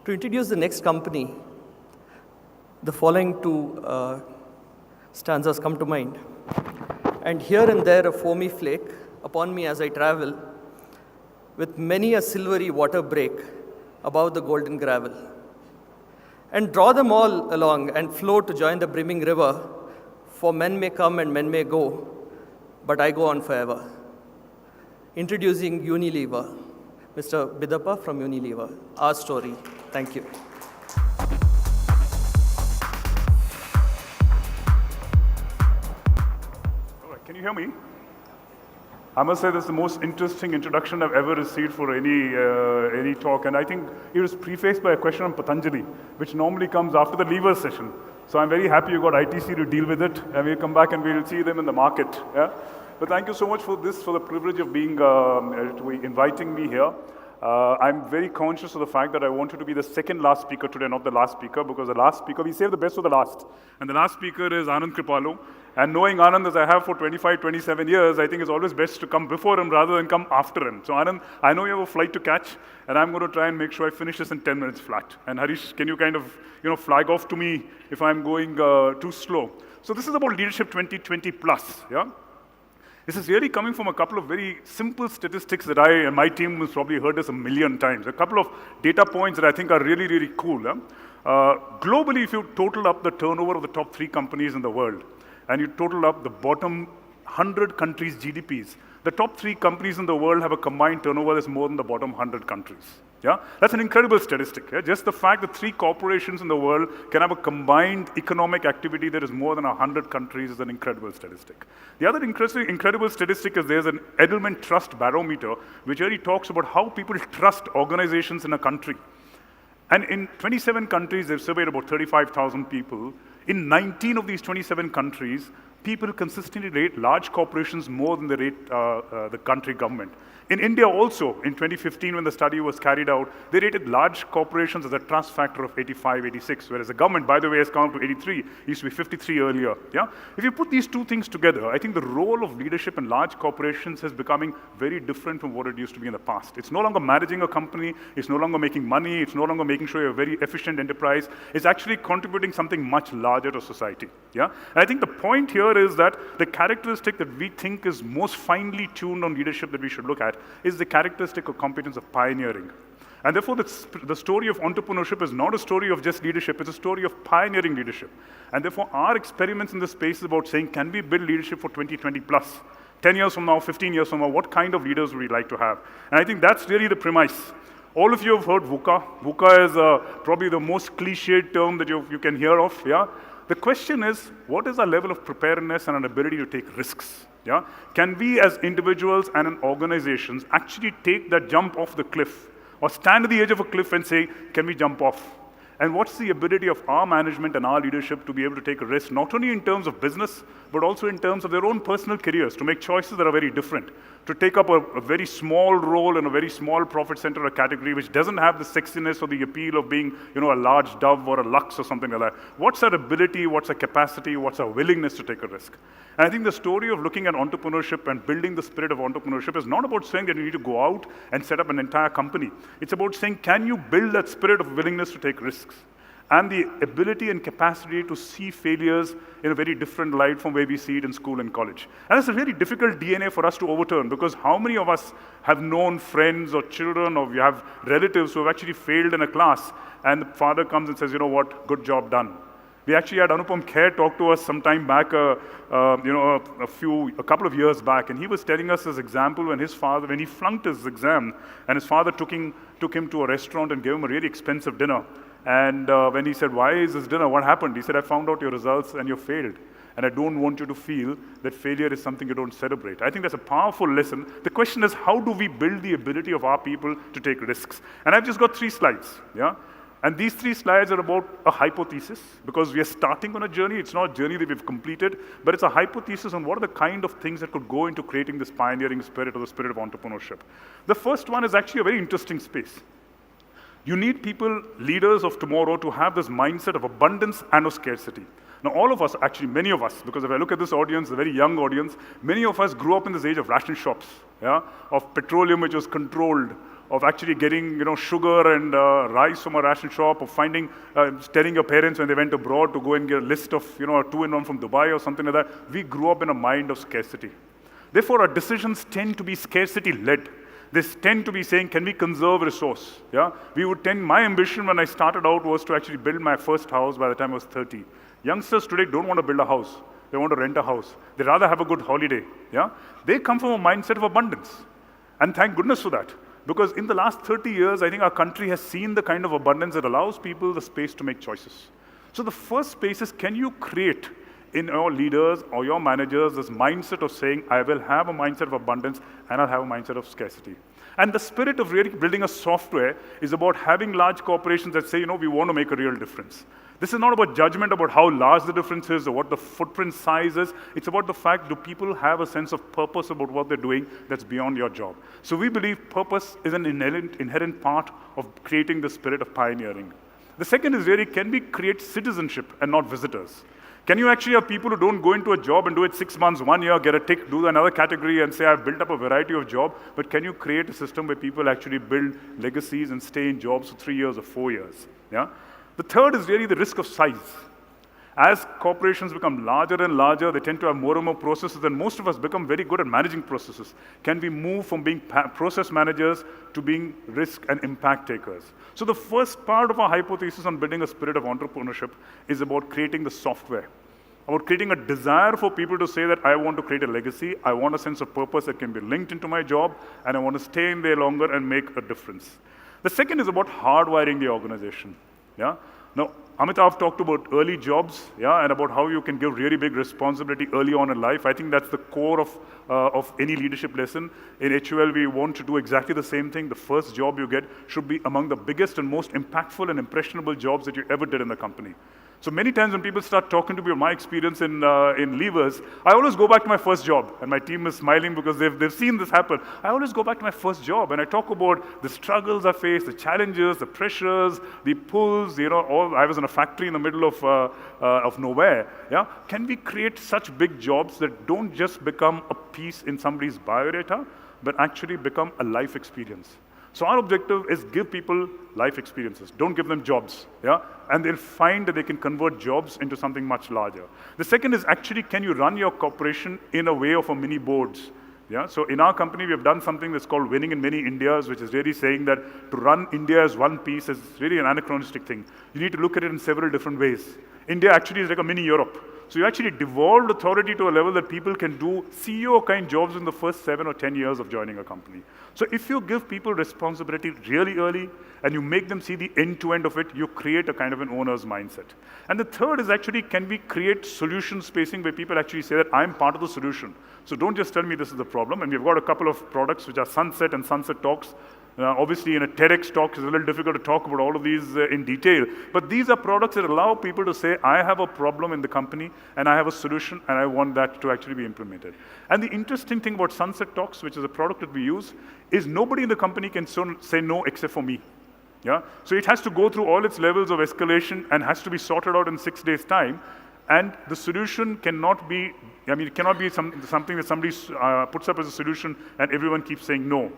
To introduce the next company, the following two stanzas come to mind. And here and there a foamy flake upon me as I travel, with many a silvery water break above the golden gravel. And draw them all along and flow to join the brimming river, for men may come and men may go, but I go on forever. Introducing Unilever, Mr. Biddappa from Unilever, our story. Thank you. All right, can you hear me? I must say this is the most interesting introduction I've ever received for any talk, and I think it was prefaced by a question on Patanjali, which normally comes after the lever session. So I'm very happy you got ITC to deal with it, and we'll come back and we'll see them in the market. Yeah? But thank you so much for this, for the privilege of being inviting me here. I'm very conscious of the fact that I wanted to be the second last speaker today, not the last speaker, because the last speaker, we save the best for the last. And the last speaker is Anand Kripalu. And knowing Anand as I have for 25, 27 years, I think it's always best to come before him rather than come after him. So Anand, I know you have a flight to catch, and I'm going to try and make sure I finish this in 10 minutes flat. And Harish, can you kind of flag off to me if I'm going too slow? So this is about Leadership 2020 plus, yeah? This is really coming from a couple of very simple statistics that I and my team has probably heard this a million times. A couple of data points that I think are really, really cool. Globally, if you total up the turnover of the top 3 companies in the world, and you total up the bottom 100 countries' GDPs, the top 3 companies in the world have a combined turnover that's more than the bottom 100 countries. Yeah? That's an incredible statistic. Yeah? Just the fact that 3 corporations in the world can have a combined economic activity that is more than 100 countries is an incredible statistic. The other incredible statistic is there's an Edelman Trust Barometer, which really talks about how people trust organizations in a country. And in 27 countries, they've surveyed about 35,000 people. In 19 of these 27 countries, people consistently rate large corporations more than they rate the country government. In India also, in 2015, when the study was carried out, they rated large corporations as a trust factor of 85, 86, whereas the government, by the way, has come to 83. It used to be 53 earlier. Yeah? If you put these two things together, I think the role of leadership in large corporations is becoming very different from what it used to be in the past. It's no longer managing a company. It's no longer making money. It's no longer making sure you're a very efficient enterprise. It's actually contributing something much larger to society. Yeah? And I think the point here is that the characteristic that we think is most finely tuned on leadership that we should look at is the characteristic or competence of pioneering. And therefore, the story of entrepreneurship is not a story of just leadership, it's a story of pioneering leadership. And therefore, our experiments in this space is about saying, can we build leadership for 2020 plus? 10 years from now, 15 years from now, what kind of leaders would we like to have? And I think that's really the premise. All of you have heard VUCA. VUCA is probably the most cliched term that you can hear of, yeah? The question is, what is our level of preparedness and an ability to take risks? Yeah? Can we as individuals and in organizations actually take that jump off the cliff or stand at the edge of a cliff and say, can we jump off? And what's the ability of our management and our leadership to be able to take a risk, not only in terms of business, but also in terms of their own personal careers, to make choices that are very different, to take up a very small role in a very small profit center or category which doesn't have the sexiness or the appeal of being, a large Dove or a Lux or something like that. What's our ability, what's our capacity, what's our willingness to take a risk? And I think the story of looking at entrepreneurship and building the spirit of entrepreneurship is not about saying that you need to go out and set up an entire company. It's about saying, can you build that spirit of willingness to take risks? And the ability and capacity to see failures in a very different light from where we see it in school and college. And it's a really difficult DNA for us to overturn, because how many of us have known friends or children, or we have relatives who have actually failed in a class, and the father comes and says, you know what, good job done. We actually had Anupam Kher talk to us some time back, a couple of years back, and he was telling us his example when his father, when he flunked his exam, and his father took him to a restaurant and gave him a really expensive dinner. And when he said, why is this dinner? What happened? He said, I found out your results and you failed. And I don't want you to feel that failure is something you don't celebrate. I think that's a powerful lesson. The question is, how do we build the ability of our people to take risks? And I've just got 3 slides, yeah? And these 3 slides are about a hypothesis, because we are starting on a journey. It's not a journey that we've completed, but it's a hypothesis on what are the kind of things that could go into creating this pioneering spirit or the spirit of entrepreneurship. The first one is actually a very interesting space. You need people, leaders of tomorrow, to have this mindset of abundance and of scarcity. Now, all of us, actually many of us, because if I look at this audience, a very young audience, many of us grew up in this age of ration shops, yeah? Of petroleum which was controlled, of actually getting sugar and rice from a ration shop, of telling your parents when they went abroad to go and get a list of a 2-in-1 from Dubai or something like that. We grew up in a mind of scarcity. Therefore, our decisions tend to be scarcity-led. They tend to be saying, can we conserve resource? Yeah? My ambition when I started out was to actually build my first house by the time I was 30. Youngsters today don't want to build a house. They want to rent a house. They'd rather have a good holiday. Yeah? They come from a mindset of abundance. And thank goodness for that. Because in the last 30 years, I think our country has seen the kind of abundance that allows people the space to make choices. So the first space is, can you create in your leaders or your managers this mindset of saying, I will have a mindset of abundance and I'll have a mindset of scarcity. And the spirit of really building a software is about having large corporations that say, we want to make a real difference. This is not about judgment about how large the difference is or what the footprint size is. It's about the fact, do people have a sense of purpose about what they're doing that's beyond your job? So we believe purpose is an inherent part of creating the spirit of pioneering. The second is really, can we create citizenship and not visitors? Can you actually have people who don't go into a job and do it 6 months, 1 year, get a tick, do another category and say, I've built up a variety of jobs, but can you create a system where people actually build legacies and stay in jobs for 3 years or 4 years? Yeah? The third is really the risk of size. As corporations become larger and larger, they tend to have more and more processes, and most of us become very good at managing processes. Can we move from being process managers to being risk and impact takers? So the first part of our hypothesis on building a spirit of entrepreneurship is about creating the software, about creating a desire for people to say that I want to create a legacy, I want a sense of purpose that can be linked into my job, and I want to stay in there longer and make a difference. The second is about hardwiring the organization. Yeah? Now, Amitav talked about early jobs, and about how you can give really big responsibility early on in life. I think that's the core of any leadership lesson. In HUL, we want to do exactly the same thing. The first job you get should be among the biggest and most impactful and impressionable jobs that you ever did in the company. So many times when people start talking to me about my experience in levers, I always go back to my first job. And my team is smiling because they've seen this happen. I always go back to my first job and I talk about the struggles I faced, the challenges, the pressures, the pulls, I was in a factory in the middle of nowhere. Yeah? Can we create such big jobs that don't just become a piece in somebody's biodata, but actually become a life experience? So our objective is give people life experiences. Don't give them jobs, and they'll find that they can convert jobs into something much larger. The second is actually, can you run your corporation in a way of a mini boards? Yeah? So in our company, we have done something that's called Winning in Many Indias, which is really saying that to run India as one piece is really an anachronistic thing. You need to look at it in several different ways. India actually is like a mini Europe. So you actually devolved authority to a level that people can do CEO-kind jobs in the first 7 or 10 years of joining a company. So if you give people responsibility really early and you make them see the end-to-end of it, you create a kind of an owner's mindset. And the third is actually, can we create solution spacing where people actually say that I'm part of the solution. So don't just tell me this is the problem. And we've got a couple of products which are Sunset and Sunset Talks. Obviously, in a TEDx talk, it's a little difficult to talk about all of these in detail. But these are products that allow people to say, I have a problem in the company, and I have a solution, and I want that to actually be implemented. And the interesting thing about Sunset Talks, which is a product that we use, is nobody in the company can say no except for me. Yeah? So it has to go through all its levels of escalation and has to be sorted out in 6 days' time. And the solution cannot be, it cannot be something that somebody puts up as a solution and everyone keeps saying no.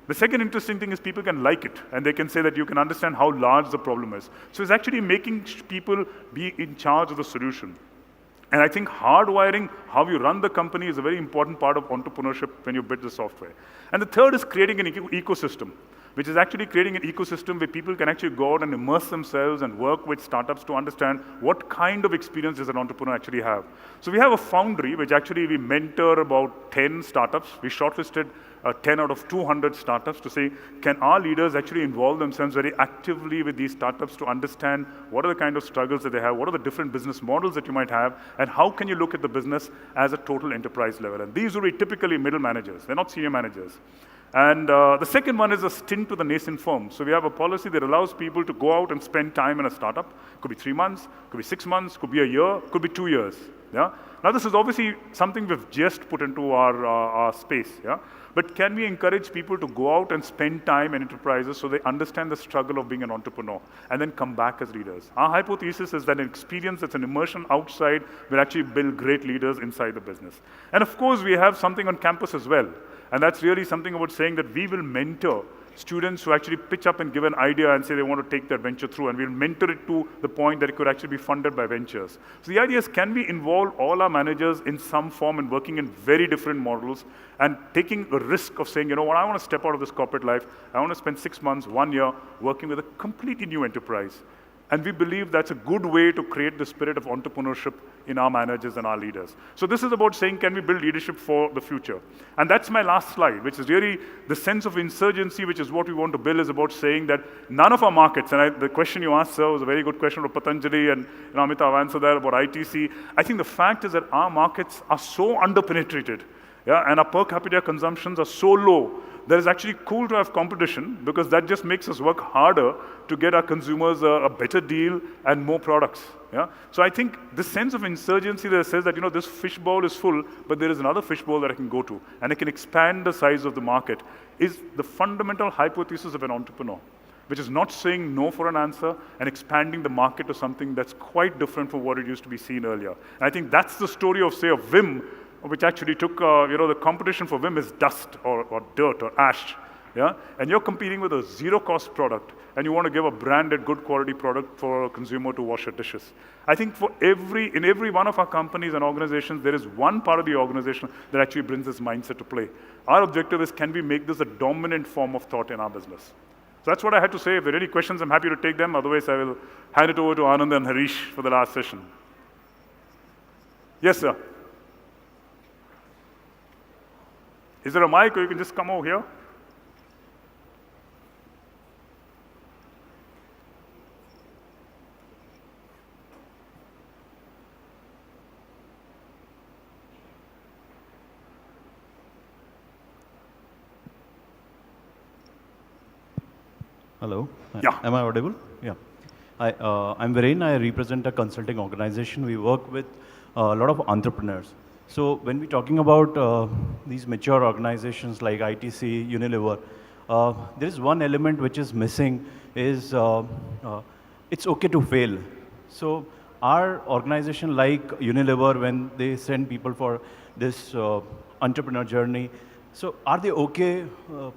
The second interesting thing is people can like it, and they can say that you can understand how large the problem is. So it's actually making people be in charge of the solution. And I think hardwiring how you run the company is a very important part of entrepreneurship when you build the software. And the third is creating an ecosystem, which is actually creating an ecosystem where people can actually go out and immerse themselves and work with startups to understand what kind of experience does an entrepreneur actually have. So we have a foundry, which actually we mentor about 10 startups. We shortlisted 10 out of 200 startups to say, can our leaders actually involve themselves very actively with these startups to understand what are the kind of struggles that they have, what are the different business models that you might have, and how can you look at the business as a total enterprise level. And these will be typically middle managers. They're not senior managers. And the second one is a stint to the nascent firm. So we have a policy that allows people to go out and spend time in a startup. Could be 3 months, could be 6 months, could be a year, could be 2 years. Yeah? Now this is obviously something we've just put into our space. Yeah? But can we encourage people to go out and spend time in enterprises so they understand the struggle of being an entrepreneur and then come back as leaders? Our hypothesis is that an experience that's an immersion outside will actually build great leaders inside the business. And of course, we have something on campus as well. And that's really something about saying that we will mentor students who actually pitch up and give an idea and say they want to take that venture through, and we'll mentor it to the point that it could actually be funded by ventures. So the idea is, can we involve all our managers in some form and working in very different models and taking a risk of saying, you know what, I want to step out of this corporate life, I want to spend 6 months, 1 year working with a completely new enterprise. And we believe that's a good way to create the spirit of entrepreneurship in our managers and our leaders. So this is about saying, can we build leadership for the future? And that's my last slide, which is really the sense of insurgency, which is what we want to build, is about saying that none of our markets, and the question you asked, sir, was a very good question about Patanjali, and Amitav answered that about ITC. I think the fact is that our markets are so underpenetrated, yeah, and our per capita consumptions are so low that it's actually cool to have competition, because that just makes us work harder to get our consumers a better deal and more products. Yeah? So I think this sense of insurgency that says that, you know, this fishbowl is full, but there is another fishbowl that I can go to, and I can expand the size of the market, is the fundamental hypothesis of an entrepreneur, which is not saying no for an answer and expanding the market to something that's quite different from what it used to be seen earlier. And I think that's the story of, say, of Vim, which actually took, you know, the competition for Vim is dust or dirt or ash, yeah? And you're competing with a zero-cost product, and you want to give a branded, good quality product for a consumer to wash your dishes. I think in every one of our companies and organizations, there is one part of the organization that actually brings this mindset to play. Our objective is, can we make this a dominant form of thought in our business? So that's what I had to say. If there are any questions, I'm happy to take them. Otherwise, I will hand it over to Anand and Harish for the last session. Yes, sir. Is there a mic, or you can just come over here? Hello. Yeah. Am I audible? Yeah. I'm Viren. I represent a consulting organization. We work with a lot of entrepreneurs. So when we're talking about these mature organizations like ITC, Unilever, there is one element which is missing, is it's okay to fail. So our organization like Unilever, when they send people for this entrepreneur journey, so are they okay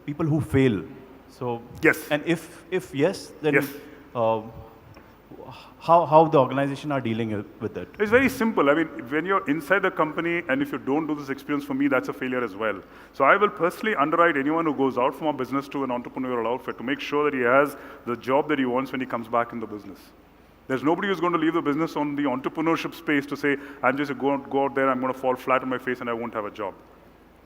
people who fail? So yes. And if yes, then yes. How the organization are dealing with it? It's very simple. I mean, when you're inside the company and if you don't do this experience, for me, that's a failure as well. So I will personally underwrite anyone who goes out from our business to an entrepreneurial outfit to make sure that he has the job that he wants when he comes back in the business. There's nobody who's going to leave the business on the entrepreneurship space to say, I'm just going to go out there, I'm going to fall flat on my face and I won't have a job.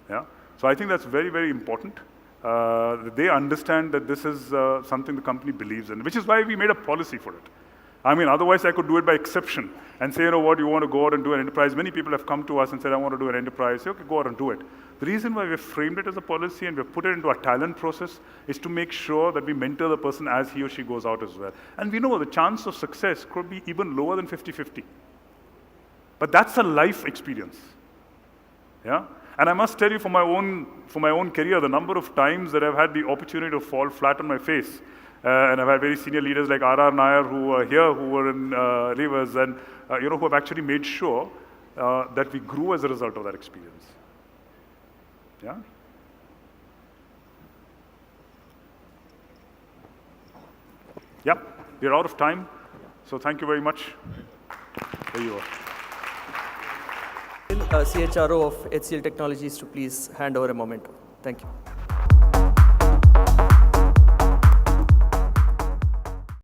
Yeah? So I think that's very, very important. They understand that this is something the company believes in, which is why we made a policy for it. I mean, otherwise I could do it by exception and say, you know what, you want to go out and do an enterprise. Many people have come to us and said, I want to do an enterprise. Say, okay, go out and do it. The reason why we've framed it as a policy and we've put it into a talent process is to make sure that we mentor the person as he or she goes out as well. And we know the chance of success could be even lower than 50-50. But that's a life experience. Yeah? And I must tell you, for my own career, the number of times that I've had the opportunity to fall flat on my face, and I've had very senior leaders like R.R. Nair who are here, who were in Rivers, and you know, who have actually made sure that we grew as a result of that experience. Yeah? Yep, we're out of time. So thank you very much. There you are. CHRO of HCL Technologies to please hand over a moment. Thank you.